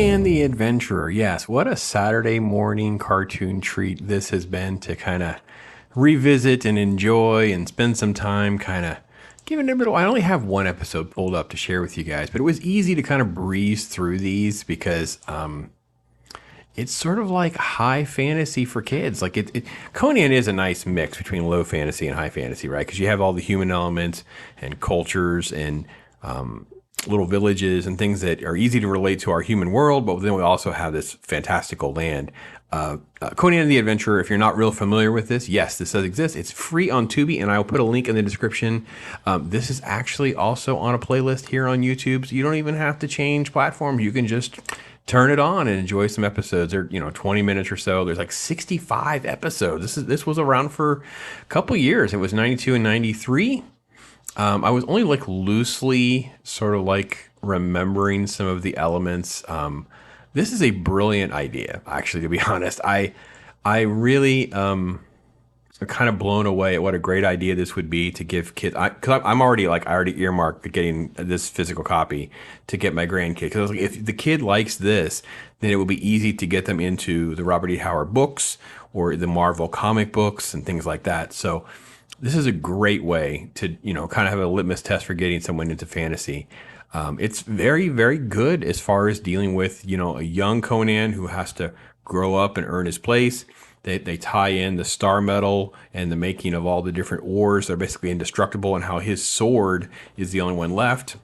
Conan the Adventurer. Yes, what a Saturday morning cartoon treat this has been to kind of revisit and enjoy and spend some time kind of giving it a little. I only have one episode pulled up to share with you guys, but it was easy to kind of breeze through these because it's sort of like high fantasy for kids. Like Conan is a nice mix between low fantasy and high fantasy, right? Because you have all the human elements and cultures and little villages and things that are easy to relate to our human world, but then we also have this fantastical land. Conan the Adventurer, if you're not real familiar with this, yes, this does exist. It's free on Tubi, and I will put a link in the description. This is actually also on a playlist here on YouTube, so you don't even have to change platforms. You can just turn it on and enjoy some episodes. They're 20 minutes or so. There's like 65 episodes. This was around for a couple years. It was 92 and 93. I was only like loosely sort of like remembering some of the elements. This is a brilliant idea, actually, to be honest. I really am kind of blown away at what a great idea this would be to give kids. Because I'm already I already earmarked getting this physical copy to get my grandkid. Because I was like, if the kid likes this, then it will be easy to get them into the Robert E. Howard books or the Marvel comic books and things like that. So this is a great way to, kind of have a litmus test for getting someone into fantasy. It's very, very good as far as dealing with, a young Conan who has to grow up and earn his place. They tie in the star medal and the making of all the different ores. They're basically indestructible, and how his sword is the only one left.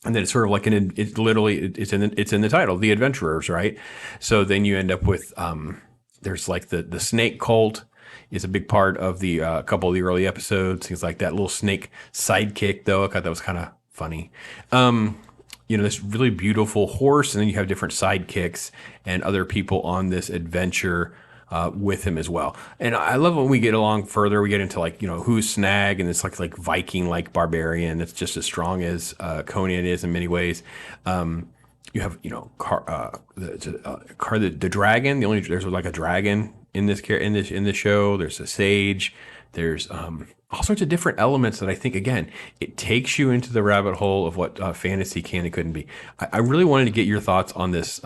And then it's sort of like it's in the title, The Adventurers, right? So then you end up with there's like the snake cult is a big part of the couple of the early episodes, things like that. Little snake sidekick, though, I thought that was kind of funny. This really beautiful horse, and then you have different sidekicks and other people on this adventure with him as well. And I love when we get along further, we get into who's Snag, and it's like Viking, like barbarian. It's just as strong as Conan is in many ways. You have the dragon. There's like a dragon in this show. There's a sage. There's all sorts of different elements that I think, again, it takes you into the rabbit hole of what fantasy can and couldn't be. I really wanted to get your thoughts on this.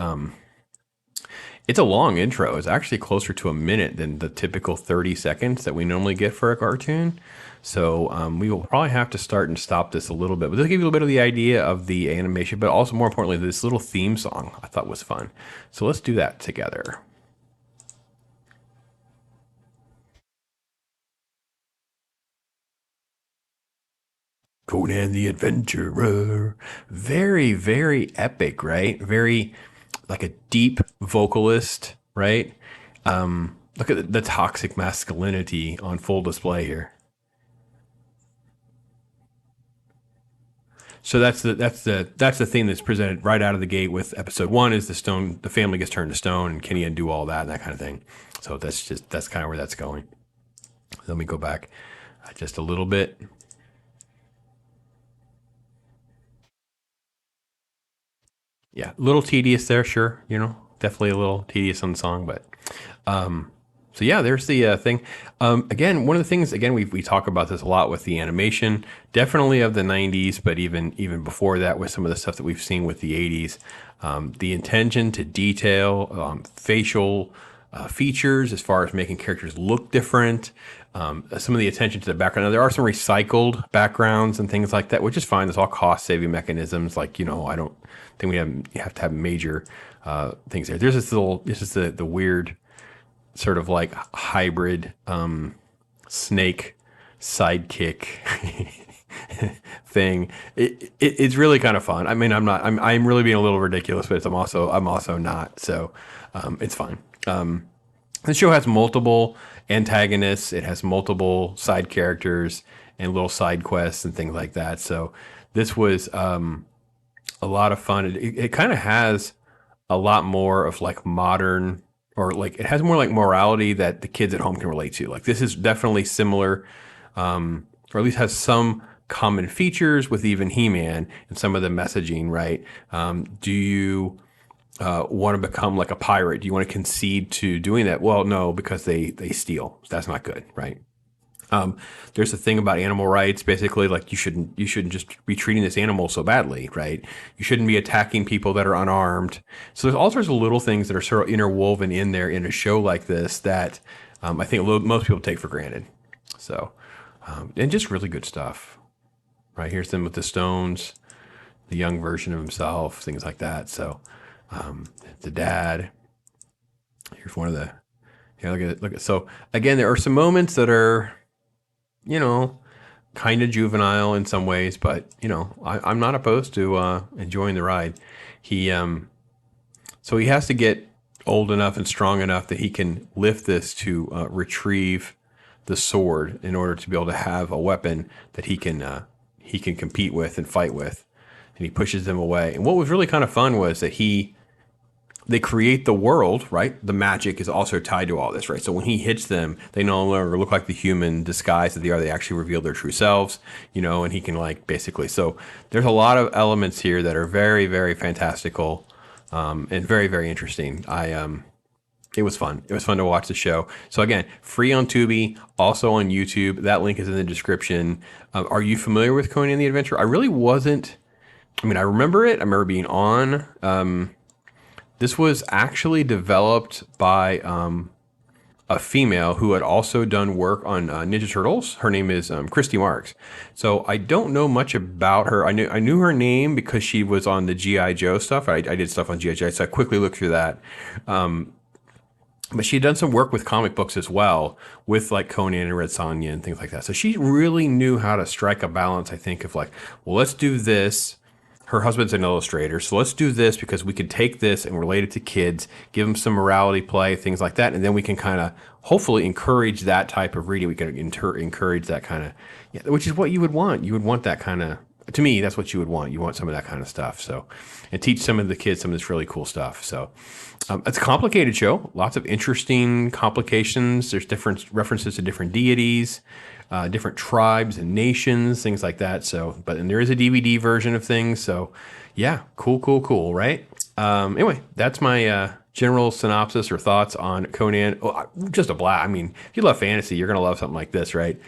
It's a long intro. It's actually closer to a minute than the typical 30 seconds that we normally get for a cartoon. So we will probably have to start and stop this a little bit. But this will give you a little bit of the idea of the animation, but also more importantly, this little theme song I thought was fun. So let's do that together. Conan the Adventurer. Very, very epic, right? Very like a deep vocalist, right? Look at the toxic masculinity on full display here. So that's the thing that's presented right out of the gate with episode one is the family gets turned to stone, and can he undo all that and that kind of thing. So that's kind of where that's going. Let me go back just a little bit. Yeah, a little tedious there, sure. Definitely a little tedious on the song, but so yeah, there's the thing. Again, one of the things, again, we talk about this a lot with the animation, definitely of the 90s, but even before that with some of the stuff that we've seen with the 80s. The attention to detail, facial features as far as making characters look different, some of the attention to the background. Now, there are some recycled backgrounds and things like that, which is fine. There's all cost-saving mechanisms. Like, I don't think you have to have major things there. There's this is the weird sort of like hybrid snake sidekick thing. It's really kind of fun. I mean, I'm really being a little ridiculous, but I'm also not. So it's fine. The show has multiple antagonists. It has multiple side characters and little side quests and things like that. So this was a lot of fun. It kind of has a lot more of like modern, or like it has more like morality that the kids at home can relate to. Like this is definitely similar, or at least has some common features with even He-Man and some of the messaging, right? Do you want to become like a pirate? Do you want to concede to doing that? Well, no, because they steal. That's not good, right? There's a thing about animal rights, basically, like you shouldn't just be treating this animal so badly, right? You shouldn't be attacking people that are unarmed. So there's all sorts of little things that are sort of interwoven in there in a show like this that I think most people take for granted. So, and just really good stuff. Right, here's them with the stones, the young version of himself, things like that. So, the dad. Here's one of the. Yeah, look at it. Look at so again. There are some moments that are, kind of juvenile in some ways, but I'm not opposed to enjoying the ride. He so he has to get old enough and strong enough that he can lift this to retrieve the sword in order to be able to have a weapon that he can compete with and fight with, and he pushes them away. And what was really kind of fun was that they create the world, right? The magic is also tied to all this, right? So when he hits them, they no longer look like the human disguise that they are. They actually reveal their true selves, and he can basically. So there's a lot of elements here that are very, very fantastical, and very, very interesting. It was fun. It was fun to watch the show. So again, free on Tubi, also on YouTube. That link is in the description. Are you familiar with Conan the Adventurer? I really wasn't. I mean, I remember it. I remember being on. This was actually developed by a female who had also done work on Ninja Turtles. Her name is Christy Marks. So I don't know much about her. I knew her name because she was on the G.I. Joe stuff. I did stuff on G.I. Joe, so I quickly looked through that. But she had done some work with comic books as well, with like Conan and Red Sonja and things like that. So she really knew how to strike a balance, I think, of well, let's do this. Her husband's an illustrator, so let's do this because we could take this and relate it to kids, give them some morality play, things like that, and then we can kind of hopefully encourage that type of reading. We can encourage that kind of, which is what you would want. You would want that kind of. To me, that's what you would want. You want some of that kind of stuff. So, and teach some of the kids some of this really cool stuff. So, it's a complicated show. Lots of interesting complications. There's different references to different deities, different tribes and nations, things like that. So, and there is a DVD version of things. So, yeah, cool, right? Anyway, that's my general synopsis or thoughts on Conan. Oh, just a blast. I mean, if you love fantasy, you're gonna love something like this, right?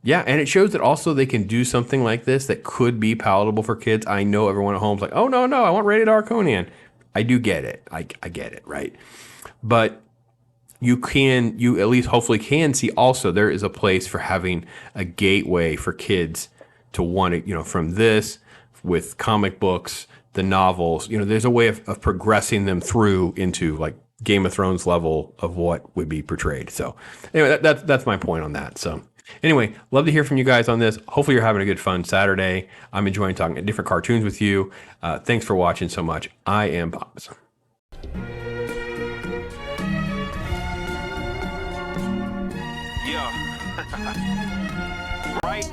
Yeah, and it shows that also they can do something like this that could be palatable for kids. I know everyone at home's like, oh no, I want rated R Conan. I do get it. I get it, right? But you at least hopefully can see also there is a place for having a gateway for kids to want to, from this with comic books, the novels, there's a way of progressing them through into like Game of Thrones level of what would be portrayed. So anyway, that's my point on that. So anyway, love to hear from you guys on this. Hopefully you're having a good fun Saturday. I'm enjoying talking different cartoons with you. Thanks for watching so much. I am Pops. Yeah. Right?